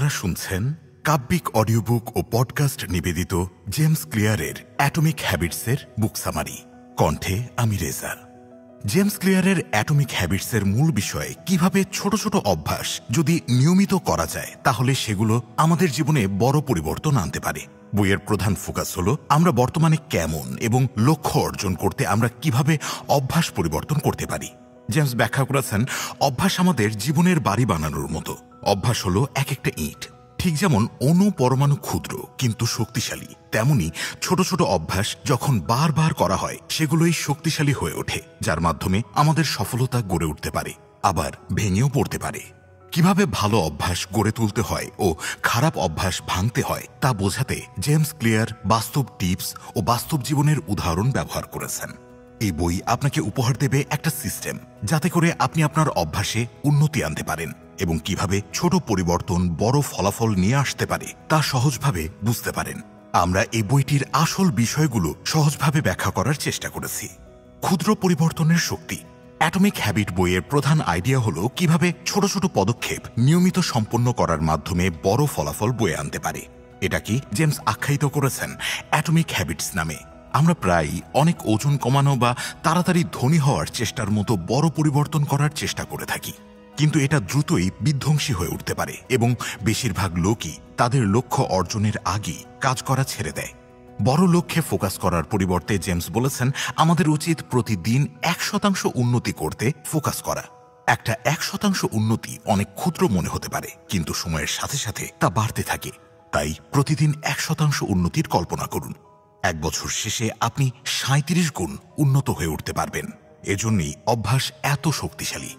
আপনারা শুনছেন কাব্যিক অডিও বুক ও পডকাস্ট নিবেদিত জেমস ক্লিয়ারের অ্যাটমিক হ্যাবিটসের বুক সামারি। কণ্ঠে আমি রেজা। জেমস ক্লিয়ারের অ্যাটমিক হ্যাবিটসের মূল বিষয় কিভাবে ছোট ছোট অভ্যাস যদি নিয়মিত করা যায় তাহলে সেগুলো আমাদের জীবনে বড় পরিবর্তন আনতে পারে। বইয়ের প্রধান ফোকাস হলো আমরা বর্তমানে কেমন এবং লক্ষ্য অর্জন করতে আমরা কিভাবে অভ্যাস পরিবর্তন করতে পারি। জেমস ব্যাখ্যা করেছেন, অভ্যাস আমাদের জীবনের বাড়ি বানানোর মতো। অভ্যাস হলো এক একটা ইট। ঠিক যেমন অণু পরমাণু ক্ষুদ্র কিন্তু শক্তিশালী, তেমনি ছোট ছোট অভ্যাস যখন বারবার করা হয় সেগুলোই শক্তিশালী হয়ে ওঠে, যার মাধ্যমে আমাদের সফলতা গড়ে উঠতে পারে, আবার ভেঙেও পড়তে পারে। কিভাবে ভালো অভ্যাস গড়ে তুলতে হয় ও খারাপ অভ্যাস ভাঙতে হয় তা বোঝাতে জেমস ক্লিয়ার বাস্তব টিপস ও বাস্তব জীবনের উদাহরণ ব্যবহার করেছেন। এই বই আপনাকে উপহার দেবে একটা সিস্টেম, যাতে করে আপনি আপনার অভ্যাসে উন্নতি আনতে পারেন এবং কিভাবে ছোট পরিবর্তন বড় ফলাফল নিয়ে আসতে পারে তা সহজভাবে বুঝতে পারেন। আমরা এই বইটির আসল বিষয়গুলো সহজভাবে ব্যাখ্যা করার চেষ্টা করেছি। ক্ষুদ্র পরিবর্তনের শক্তি। অ্যাটমিক হ্যাবিট বইয়ের প্রধান আইডিয়া হলো কিভাবে ছোট ছোট পদক্ষেপ নিয়মিত সম্পন্ন করার মাধ্যমে বড় ফলাফল বয়ে আনতে পারে। এটাকে জেমস আখ্যায়িত করেছেন অ্যাটমিক হ্যাবিটস নামে। আমরা প্রায়ই অনেক ওজন কমানো বা তাড়াতাড়ি ধনী হওয়ার চেষ্টার মতো বড় পরিবর্তন করার চেষ্টা করে থাকি, কিন্তু এটা দ্রুতই বিধ্বংসী হয়ে উঠতে পারে এবং বেশিরভাগ লোকই তাদের লক্ষ্য অর্জনের আগেই কাজ করা ছেড়ে দেয়। বড় লক্ষ্যে ফোকাস করার পরিবর্তে জেমস বলেছেন, আমাদের উচিত প্রতিদিন 1% উন্নতি করতে ফোকাস করা। একটা 1% উন্নতি অনেক ক্ষুদ্র মনে হতে পারে, কিন্তু সময়ের সাথে সাথে তা বাড়তে থাকে। তাই প্রতিদিন 1% উন্নতির কল্পনা করুন। 1 বছর শেষে আপনি 37 গুণ উন্নত হয়ে উঠতে পারবেন। এজন্যই অভ্যাস এত শক্তিশালী।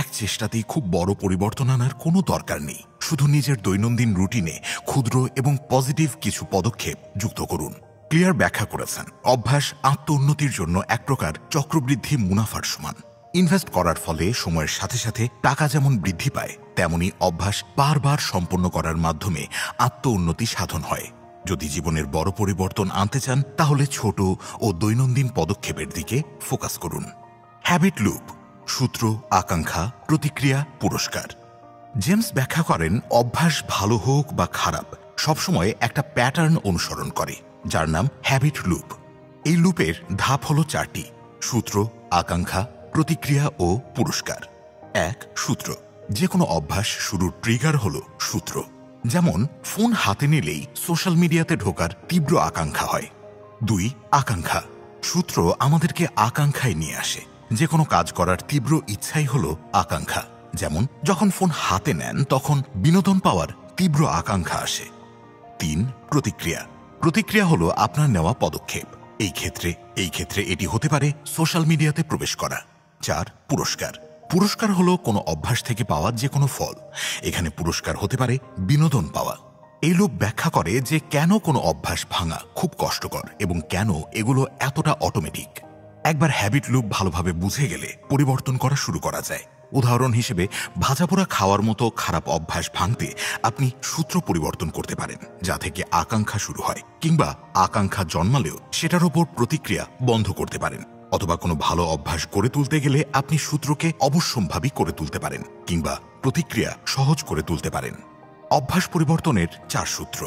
এক চেষ্টাতেই খুব বড় পরিবর্তন আনার কোনো দরকার নেই। শুধু নিজের দৈনন্দিন রুটিনে ক্ষুদ্র এবং পজিটিভ কিছু পদক্ষেপ যুক্ত করুন। ক্লিয়ার ব্যাখ্যা করেছেন, অভ্যাস আত্ম উন্নতির জন্য এক প্রকার চক্রবৃদ্ধি মুনাফার সমান। ইনভেস্ট করার ফলে সময়ের সাথে সাথে টাকা যেমন বৃদ্ধি পায়, তেমনি অভ্যাস বারবার সম্পন্ন করার মাধ্যমে আত্ম উন্নতি সাধন হয়। যদি জীবনের বড় পরিবর্তন আনতে চান তাহলে ছোট ও দৈনন্দিন পদক্ষেপের দিকে ফোকাস করুন। Habit loop. সূত্র, আকাঙ্ক্ষা, প্রতিক্রিয়া, পুরস্কার। জেমস ব্যাখ্যা করেন, অভ্যাস ভালো হোক বা খারাপ সবসময় একটা প্যাটার্ন অনুসরণ করে, যার নাম হ্যাবিট লুপ। এই লুপের ধাপ হলো 4টি: সূত্র, আকাঙ্ক্ষা, প্রতিক্রিয়া ও পুরস্কার। 1. সূত্র। যে কোনো অভ্যাস শুরুর ট্রিগার হলো সূত্র। যেমন ফোন হাতে নিলেই সোশ্যাল মিডিয়াতে ঢোকার তীব্র আকাঙ্ক্ষা হয়। 2. আকাঙ্ক্ষা। সূত্র আমাদেরকে আকাঙ্ক্ষায় নিয়ে আসে। যে কোনো কাজ করার তীব্র ইচ্ছাই হলো আকাঙ্ক্ষা। যেমন যখন ফোন হাতে নেন তখন বিনোদন পাওয়ার তীব্র আকাঙ্ক্ষা আসে। 3. প্রতিক্রিয়া। প্রতিক্রিয়া হলো আপনার নেওয়া পদক্ষেপ। এই ক্ষেত্রে এটি হতে পারে সোশ্যাল মিডিয়াতে প্রবেশ করা। 4. পুরস্কার। পুরস্কার হলো কোনো অভ্যাস থেকে পাওয়া যে কোনো ফল। এখানে পুরস্কার হতে পারে বিনোদন পাওয়া। এই লোক ব্যাখ্যা করে যে কেন কোনো অভ্যাস ভাঙা খুব কষ্টকর এবং কেন এগুলো এতটা অটোমেটিক। একবার হ্যাবিট লুপ ভালোভাবে বুঝে গেলে পরিবর্তন করা শুরু করা যায়। উদাহরণ হিসেবে ভাজাপোড়া খাওয়ার মতো খারাপ অভ্যাস ভাঙতে আপনি সূত্র পরিবর্তন করতে পারেন, যা থেকে আকাঙ্ক্ষা শুরু হয়, কিংবা আকাঙ্ক্ষা জন্মালেও সেটার ওপর প্রতিক্রিয়া বন্ধ করতে পারেন। অথবা কোনো ভালো অভ্যাস গড়ে তুলতে গেলে আপনি সূত্রকে অবশ্যম্ভাবী করে তুলতে পারেন, কিংবা প্রতিক্রিয়া সহজ করে তুলতে পারেন। অভ্যাস পরিবর্তনের 4 সূত্র।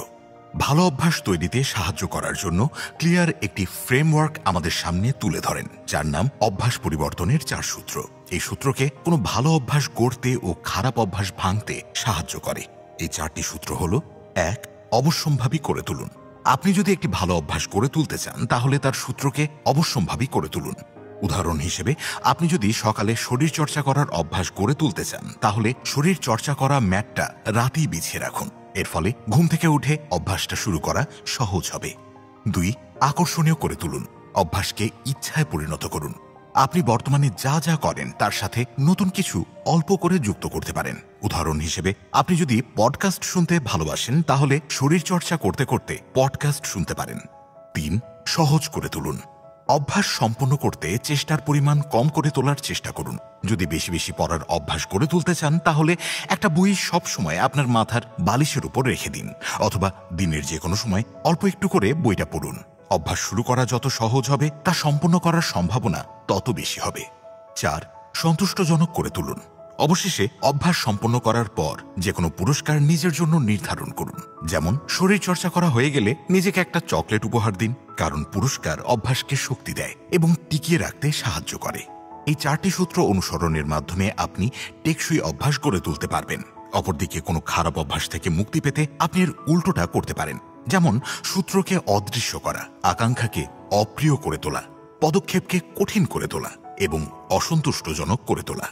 ভালো অভ্যাস তৈরিতে সাহায্য করার জন্য ক্লিয়ার একটি ফ্রেমওয়ার্ক আমাদের সামনে তুলে ধরেন, যার নাম অভ্যাস পরিবর্তনের 4 সূত্র। এই সূত্রকে কোনো ভালো অভ্যাস গড়তে ও খারাপ অভ্যাস ভাঙতে সাহায্য করে। এই 4টি সূত্র হল: 1. অবশ্যম্ভাবী করে তুলুন। আপনি যদি একটি ভালো অভ্যাস গড়ে তুলতে চান তাহলে তার সূত্রকে অবশ্যম্ভাবী করে তুলুন। উদাহরণ হিসেবে, আপনি যদি সকালে শরীর চর্চা করার অভ্যাস গড়ে তুলতে চান তাহলে শরীর চর্চা করা ম্যাটটা রাতেই বিছিয়ে রাখুন। এর ফলে ঘুম থেকে উঠে অভ্যাসটা শুরু করা সহজ হবে। 2. আকর্ষণীয় করে তুলুন। অভ্যাসকে ইচ্ছায় পরিণত করুন। আপনি বর্তমানে যা যা করেন তার সাথে নতুন কিছু অল্প করে যুক্ত করতে পারেন। উদাহরণ হিসেবে, আপনি যদি পডকাস্ট শুনতে ভালোবাসেন তাহলে শরীর চর্চা করতে করতে পডকাস্ট শুনতে পারেন। 3. সহজ করে তুলুন। অভ্যাস সম্পন্ন করতে চেষ্টার পরিমাণ কম করে তোলার চেষ্টা করুন। যদি বেশি বেশি পড়ার অভ্যাস গড়ে তুলতে চান তাহলে একটা বই সব সময় আপনার মাথার বালিশের উপর রেখে দিন, অথবা দিনের যে কোনো সময় অল্প একটু করে বইটা পড়ুন। অভ্যাস শুরু করা যত সহজ হবে তা সম্পন্ন করার সম্ভাবনা তত বেশি হবে। 4. সন্তুষ্টজনক করে তুলুন। অবশেষে অভ্যাস সম্পন্ন করার পর যে কোনো পুরস্কার নিজের জন্য নির্ধারণ করুন। যেমন শরীর চর্চা করা হয়ে গেলে নিজেকে একটা চকলেট উপহার দিন, কারণ পুরস্কার অভ্যাসকে শক্তি দেয় এবং টিকিয়ে রাখতে সাহায্য করে। এই 4টি সূত্র অনুসরণের মাধ্যমে আপনি টেকসই অভ্যাস গড়ে তুলতে পারবেন। অপরদিকে কোনো খারাপ অভ্যাস থেকে মুক্তি পেতে আপনি এর উল্টোটা করতে পারেন, যেমন সূত্রকে অদৃশ্য করা, আকাঙ্ক্ষাকে অপ্রিয় করে তোলা, পদক্ষেপকে কঠিন করে তোলা এবং অসন্তুষ্টজনক করে তোলা।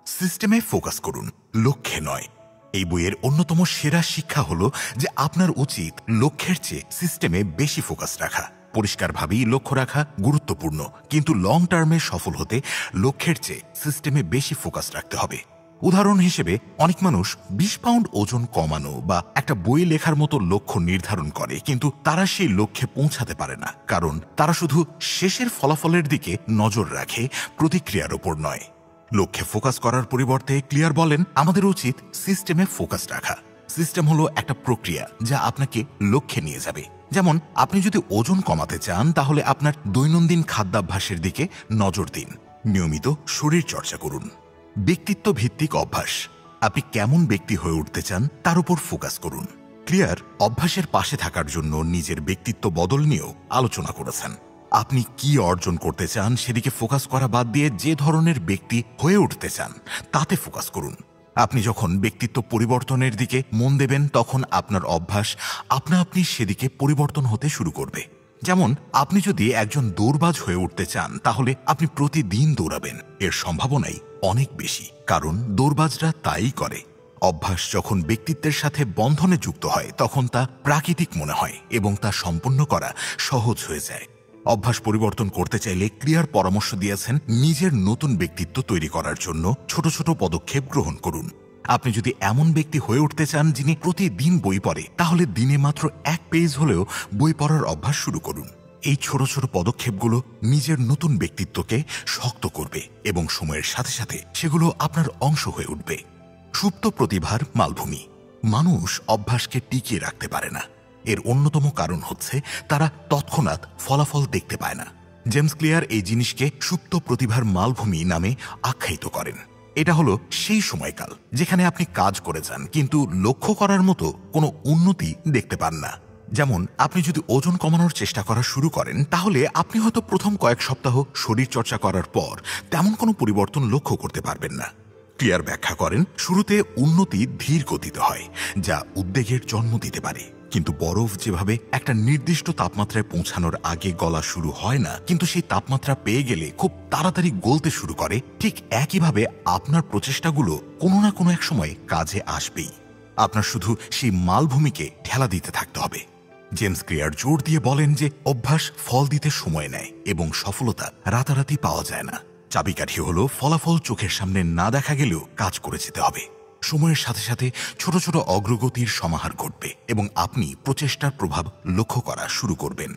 সিস্টেমে ফোকাস করুন, লক্ষ্যে নয়। এই বইয়ের অন্যতম সেরা শিক্ষা হলো যে আপনার উচিত লক্ষ্যের চেয়ে সিস্টেমে বেশি ফোকাস রাখা। পরিষ্কারভাবেই লক্ষ্য রাখা গুরুত্বপূর্ণ, কিন্তু লং টার্মে সফল হতে লক্ষ্যের চেয়ে সিস্টেমে বেশি ফোকাস রাখতে হবে। উদাহরণ হিসেবে অনেক মানুষ 20 পাউন্ড ওজন কমানো বা একটা বই লেখার মতো লক্ষ্য নির্ধারণ করে, কিন্তু তারা সেই লক্ষ্যে পৌঁছাতে পারে না, কারণ তারা শুধু শেষের ফলাফলের দিকে নজর রাখে, প্রতিক্রিয়ার ওপর নয়। লক্ষ্যে ফোকাস করার পরিবর্তে ক্লিয়ার বলেন আমাদের উচিত সিস্টেমে ফোকাস রাখা। সিস্টেম হলো একটা প্রক্রিয়া যা আপনাকে লক্ষ্যে নিয়ে যাবে। যেমন আপনি যদি ওজন কমাতে চান, তাহলে আপনার দৈনন্দিন খাদ্যাভ্যাসের দিকে নজর দিন, নিয়মিত শরীর চর্চা করুন। ব্যক্তিত্ব ভিত্তিক অভ্যাস, আপনি কেমন ব্যক্তি হয়ে উঠতে চান তার উপর ফোকাস করুন। ক্লিয়ার অভ্যাসের পাশে থাকার জন্য নিজের ব্যক্তিত্ব বদল নিয়েও আলোচনা করেছেন। আপনি কি অর্জন করতে চান সেদিকে ফোকাস করা বাদ দিয়ে যে ধরনের ব্যক্তি হয়ে উঠতে চান তাতে ফোকাস করুন। আপনি যখন ব্যক্তিত্ব পরিবর্তনের দিকে মন দেবেন, তখন আপনার অভ্যাস আপনা আপনি সেদিকে পরিবর্তন হতে শুরু করবে। যেমন আপনি যদি একজন দৌড়বাজ হয়ে উঠতে চান, তাহলে আপনি প্রতিদিন দৌড়াবেন, এর সম্ভাবনাই অনেক বেশি, কারণ দৌড়বাজরা তাই করে। অভ্যাস যখন ব্যক্তিত্বের সাথে বন্ধনে যুক্ত হয়, তখন তা প্রাকৃতিক মনে হয় এবং তা সম্পন্ন করা সহজ হয়ে যায়। অভ্যাস পরিবর্তন করতে চাইলে ক্লিয়ার পরামর্শ দিয়েছেন নিজের নতুন ব্যক্তিত্ব তৈরি করার জন্য ছোট ছোট পদক্ষেপ গ্রহণ করুন। আপনি যদি এমন ব্যক্তি হয়ে উঠতে চান যিনি প্রতিদিন বই পড়ে, তাহলে দিনে মাত্র 1 পেজ হলেও বই পড়ার অভ্যাস শুরু করুন। এই ছোট ছোট পদক্ষেপগুলো নিজের নতুন ব্যক্তিত্বকে শক্ত করবে এবং সময়ের সাথে সাথে সেগুলো আপনার অংশ হয়ে উঠবে। সুপ্ত প্রতিভার মালভূমি, মানুষ অভ্যাসকে টিকিয়ে রাখতে পারে না। এর অন্যতম কারণ হচ্ছে তারা তৎক্ষণাৎ ফলাফল দেখতে পায় না। জেমস ক্লিয়ার এই জিনিসকে সুপ্ত প্রতিভার মালভূমি নামে আখ্যায়িত করেন। এটা হলো সেই সময়কাল যেখানে আপনি কাজ করে যান, কিন্তু লক্ষ্য করার মতো কোনো উন্নতি দেখতে পান না। যেমন আপনি যদি ওজন কমানোর চেষ্টা করা শুরু করেন, তাহলে আপনি হয়তো প্রথম কয়েক সপ্তাহ শরীর চর্চা করার পর তেমন কোনো পরিবর্তন লক্ষ্য করতে পারবেন না। ক্লিয়ার ব্যাখ্যা করেন শুরুতে উন্নতি ধীর গতিতে হয়, যা উদ্বেগের জন্ম দিতে পারে। কিন্তু বরফ যেভাবে একটা নির্দিষ্ট তাপমাত্রায় পৌঁছানোর আগে গলা শুরু হয় না, কিন্তু সেই তাপমাত্রা পেয়ে গেলে খুব তাড়াতাড়ি গলতে শুরু করে, ঠিক একইভাবে আপনার প্রচেষ্টাগুলো কোনো না কোনো এক সময় কাজে আসবেই। আপনার শুধু সেই মালভূমিকে ঠেলা দিতে থাকতে হবে। জেমস ক্লিয়ার জোর দিয়ে বলেন যে অভ্যাস ফল দিতে সময় নেয় এবং সফলতা রাতারাতি পাওয়া যায় না। চাবিকাঠি হলো ফলাফল চোখের সামনে না দেখা গেলেও কাজ করে যেতে হবে। সময়ের সাথে সাথে ছোট ছোট অগ্রগতির সমাহার ঘটবে এবং আপনি প্রচেষ্টার প্রভাব লক্ষ্য করা শুরু করবেন।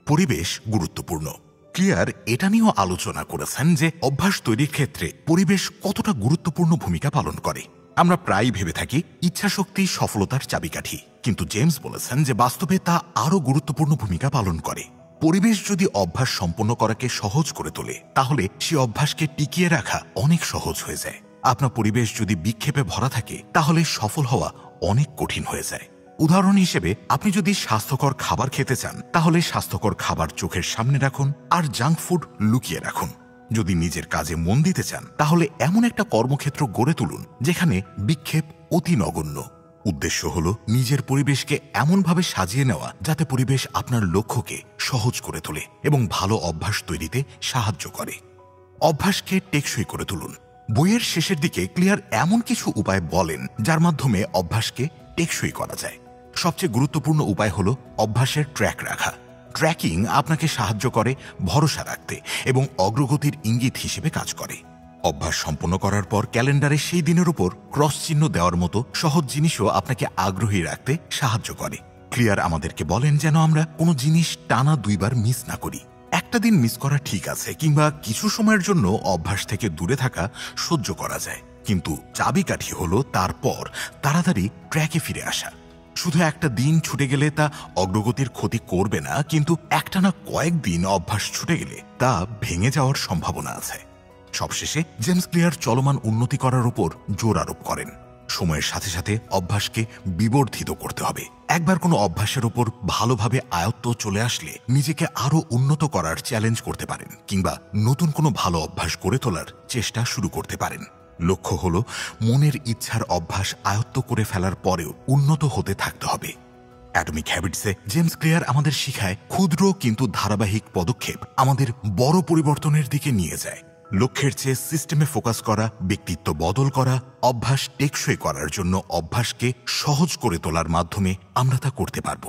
পরিবেশ গুরুত্বপূর্ণ। ক্লিয়ার এটা নিয়েও আলোচনা করেছেন যে অভ্যাস তৈরির ক্ষেত্রে পরিবেশ কতটা গুরুত্বপূর্ণ ভূমিকা পালন করে। আমরা প্রায় ভেবে থাকি ইচ্ছাশক্তি সফলতার চাবিকাঠি, কিন্তু জেমস বলেছেন যে বাস্তবে তা আরও গুরুত্বপূর্ণ ভূমিকা পালন করে। পরিবেশ যদি অভ্যাস সম্পন্ন করাকে সহজ করে তোলে, তাহলে সে অভ্যাসকে টিকিয়ে রাখা অনেক সহজ হয়ে যায়। আপনার পরিবেশ যদি বিক্ষেপে ভরা থাকে, তাহলে সফল হওয়া অনেক কঠিন হয়ে যায়। উদাহরণ হিসেবে আপনি যদি স্বাস্থ্যকর খাবার খেতে চান, তাহলে স্বাস্থ্যকর খাবার চোখের সামনে রাখুন আর জাঙ্ক ফুড লুকিয়ে রাখুন। যদি নিজের কাজে মন দিতে চান, তাহলে এমন একটা কর্মক্ষেত্র গড়ে তুলুন যেখানে বিক্ষেপ অতি নগণ্য। উদ্দেশ্য হলো নিজের পরিবেশকে এমনভাবে সাজিয়ে নেওয়া যাতে পরিবেশ আপনার লক্ষ্যকে সহজ করে তোলে এবং ভালো অভ্যাস তৈরিতে সাহায্য করে। অভ্যাসকে টেকসই করে তুলুন। বইয়ের শেষের দিকে ক্লিয়ার এমন কিছু উপায় বলেন যার মাধ্যমে অভ্যাসকে টেকসই করা যায়। সবচেয়ে গুরুত্বপূর্ণ উপায় হলো অভ্যাসের ট্র্যাক রাখা। ট্র্যাকিং আপনাকে সাহায্য করে ভরসা রাখতে এবং অগ্রগতির ইঙ্গিত হিসেবে কাজ করে। অভ্যাস সম্পন্ন করার পর ক্যালেন্ডারে সেই দিনের উপর ক্রস চিহ্ন দেওয়ার মতো সহজ জিনিসও আপনাকে আগ্রহী রাখতে সাহায্য করে। ক্লিয়ার আমাদেরকে বলেন যেন আমরা কোনো জিনিস টানা 2 বার মিস না করি। একটা দিন মিস করা ঠিক আছে, কিংবা কিছু সময়ের জন্য অভ্যাস থেকে দূরে থাকা সহ্য করা যায়, কিন্তু চাবিকাঠি হলো তারপর তাড়াতাড়ি ট্র্যাকে ফিরে আসা। শুধু একটা দিন ছুটে গেলে তা অগ্রগতির ক্ষতি করবে না, কিন্তু একটানা কয়েকদিন অভ্যাস ছুটে গেলে তা ভেঙে যাওয়ার সম্ভাবনা আছে। সবশেষে জেমস ক্লিয়ার চলমান উন্নতি করার উপর জোর আরোপ করেন। সময়ের সাথে সাথে অভ্যাসকে বিবর্ধিত করতে হবে। একবার কোনো অভ্যাসের উপর ভালোভাবে আয়ত্ত চলে আসলে নিজেকে আরও উন্নত করার চ্যালেঞ্জ করতে পারেন, কিংবা নতুন কোনো ভালো অভ্যাস গড়ে তোলার চেষ্টা শুরু করতে পারেন। লক্ষ্য হলো মনের ইচ্ছার অভ্যাস আয়ত্ত করে ফেলার পরেও উন্নত হতে থাকতে হবে। অ্যাটমিক হ্যাবিটসে জেমস ক্লিয়ার আমাদের শিখায় ক্ষুদ্র কিন্তু ধারাবাহিক পদক্ষেপ আমাদের বড় পরিবর্তনের দিকে নিয়ে যায়। লক্ষ্যের চেয়ে সিস্টেমে ফোকাস করা, ব্যক্তিত্ব বদল করা, অভ্যাস টেকসই করার জন্য অভ্যাসকে সহজ করে তোলার মাধ্যমে আমরা তা করতে পারব।